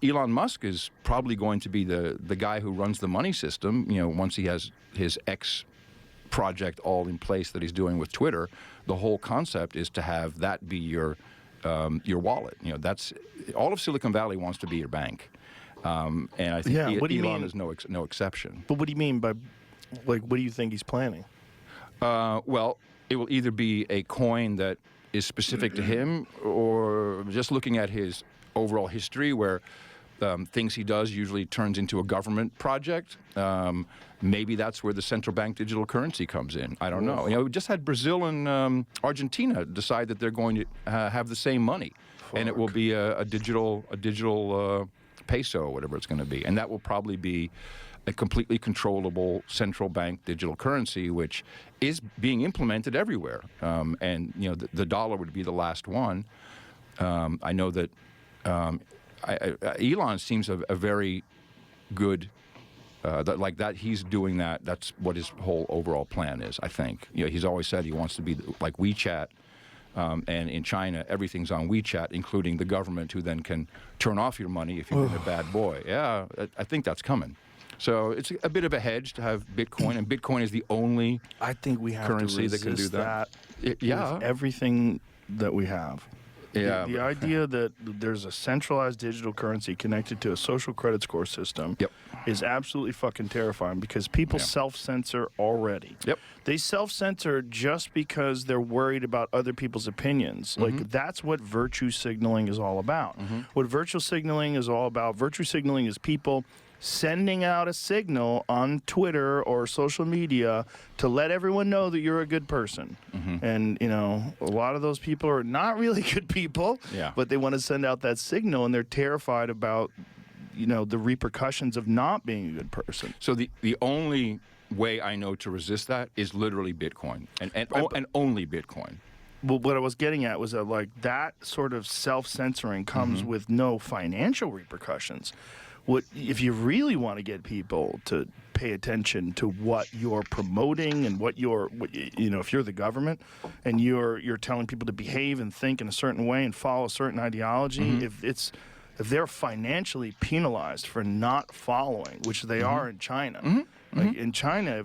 Elon Musk is probably going to be the guy who runs the money system. Once he has his X project all in place that he's doing with Twitter, the whole concept is to have that be your wallet. That's all of Silicon Valley wants to be your bank, and I think Elon is no exception. But what do you mean by, what do you think he's planning? Well, it will either be a coin that is specific to him, or just looking at his overall history, where things he does usually turns into a government project. Maybe that's where the central bank digital currency comes in. I don't know. We just had Brazil and Argentina decide that they're going to have the same money, and it will be a digital peso, or whatever it's going to be, and that will probably be a completely controllable central bank digital currency, which is being implemented everywhere. And the dollar would be the last one. I know that Elon seems a very good. That he's doing that. That's what his whole overall plan is. I think he's always said he wants to be like WeChat. And in China, everything's on WeChat, including the government, who then can turn off your money if you've been a bad boy. Yeah, I think that's coming. So it's a bit of a hedge to have Bitcoin, and Bitcoin is the only I think we have currency to that can do that. With everything that we have. Yeah, the idea that there's a centralized digital currency connected to a social credit score system is absolutely fucking terrifying, because people self-censor already. Yep. They self-censor just because they're worried about other people's opinions. Like, that's what virtue signaling is all about. What virtue signaling is all about, virtue signaling is people sending out a signal on Twitter or social media to let everyone know that you're a good person. And, a lot of those people are not really good people, but they want to send out that signal, and they're terrified about, the repercussions of not being a good person. So the only way I know to resist that is literally Bitcoin, and only Bitcoin. Well, what I was getting at was that, that sort of self-censoring comes with no financial repercussions. What if you really want to get people to pay attention to what you're promoting and if you're the government and you're telling people to behave and think in a certain way and follow a certain ideology, if they're financially penalized for not following, which they are in China. In China,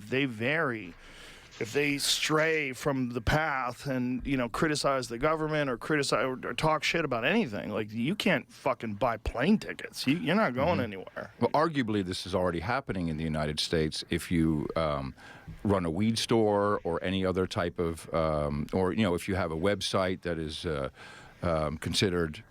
if they stray from the path and criticize the government or criticize or talk shit about anything, you can't fucking buy plane tickets. You're not going anywhere. Well, arguably this is already happening in the United States. If you run a weed store or any other type of, or if you have a website that is considered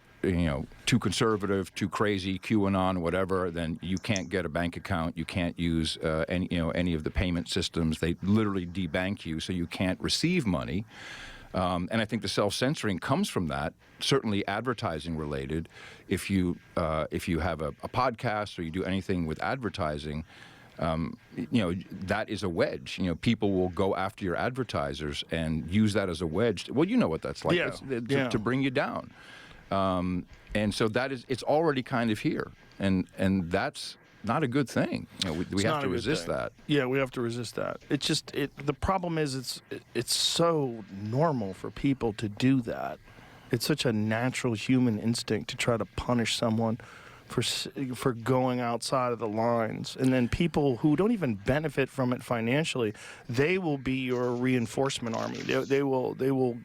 too conservative, too crazy, QAnon, whatever, then you can't get a bank account. You can't use any of the payment systems. They literally debank you, so you can't receive money. And I think the self-censoring comes from that. Certainly, advertising related. If you have a podcast or you do anything with advertising, that is a wedge. People will go after your advertisers and use that as a wedge. Well, you know what that's like. To bring you down. And so it's already kind of here, and that's not a good thing. We have to resist that. Yeah, we have to resist that. It's just the problem is it's so normal for people to do that. It's such a natural human instinct to try to punish someone for going outside of the lines, and then people who don't even benefit from it financially, they will be your reinforcement army. They will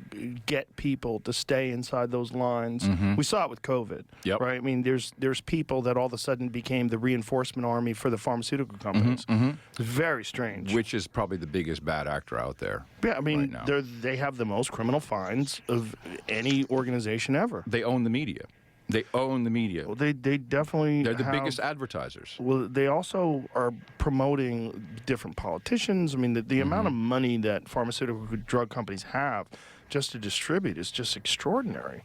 get people to stay inside those lines. We saw it with COVID, right? I mean, there's people that all of a sudden became the reinforcement army for the pharmaceutical companies. It's very strange. Which is probably the biggest bad actor out there. Yeah, I mean, they have the most criminal fines of any organization ever. They own the media. They own the media. Well, they definitely They're the biggest advertisers. Well, they also are promoting different politicians. I mean, the amount of money that pharmaceutical drug companies have just to distribute is just extraordinary.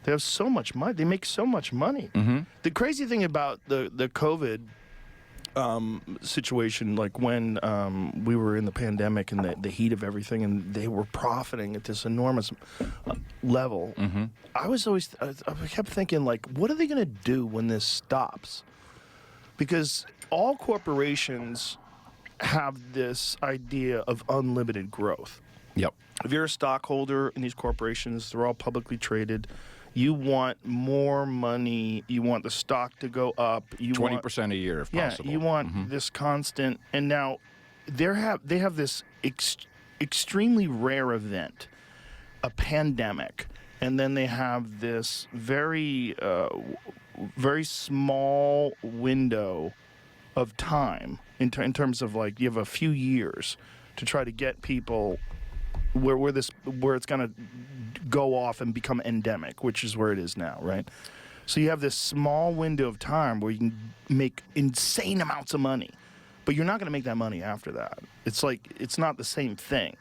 They have so much money. They make so much money. The crazy thing about the COVID situation, like when we were in the pandemic and the heat of everything, and they were profiting at this enormous level. I kept thinking, what are they going to do when this stops? Because all corporations have this idea of unlimited growth. Yep. If you're a stockholder in these corporations, they're all publicly traded. You want more money. You want the stock to go up. You 20% a year if possible. you want this constant. And now they have this extremely rare event, a pandemic, and then they have this very small window of time in terms of, like, you have a few years to try to get people where it's going to go off and become endemic, which is where it is now, right? So you have this small window of time where you can make insane amounts of money, but you're not going to make that money after that. It's like, it's not the same thing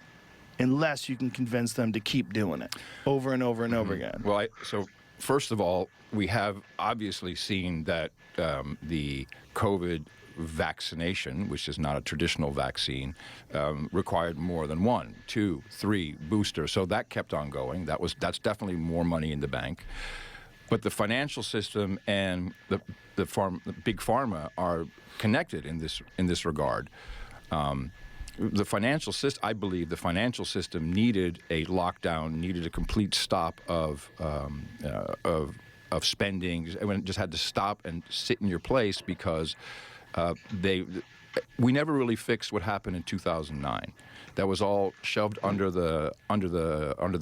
unless you can convince them to keep doing it over and over and over again. Well, so first of all, we have obviously seen that the COVID vaccination, which is not a traditional vaccine, required more than 1, 2, 3 boosters. So that kept on going. That's definitely more money in the bank. But the financial system and the big pharma are connected in this regard. The financial system, I believe, the financial system needed a lockdown, needed a complete stop of spending, and it just had to stop and sit in your place because we never really fixed what happened in 2009. That was all shoved under the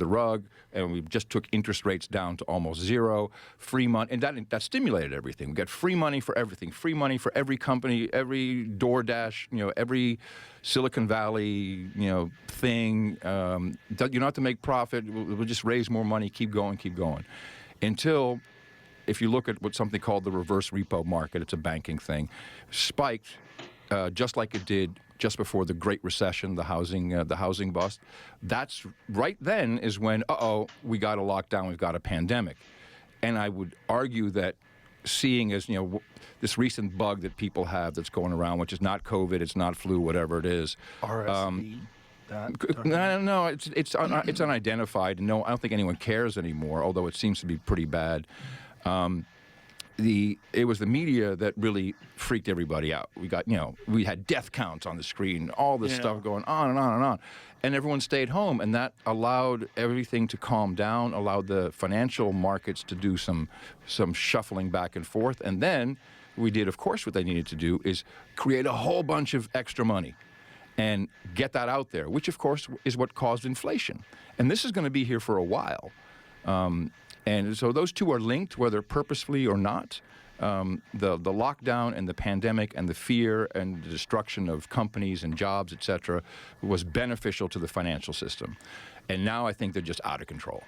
rug, and we just took interest rates down to almost zero. Free money, and that stimulated everything. We got free money for everything. Free money for every company, every DoorDash, every Silicon Valley, thing. You don't have to make profit. We'll just raise more money. Keep going. Until, if you look at what's something called the reverse repo market, it's a banking thing, spiked just like it did just before the Great Recession, the housing bust. That's right then is when, we got a lockdown, we've got a pandemic. And I would argue that seeing as, this recent bug that people have that's going around, which is not COVID, it's not flu, whatever it is. RSV. No, it's unidentified. No, I don't think anyone cares anymore, although it seems to be pretty bad. It was the media that really freaked everybody out. We had death counts on the screen, all this stuff going on and on and on. And everyone stayed home, and that allowed everything to calm down, allowed the financial markets to do some shuffling back and forth. And then we did, of course, what they needed to do is create a whole bunch of extra money and get that out there, which, of course, is what caused inflation. And this is going to be here for a while. And so those two are linked, whether purposefully or not. The lockdown and the pandemic and the fear and the destruction of companies and jobs, et cetera, was beneficial to the financial system. And now I think they're just out of control.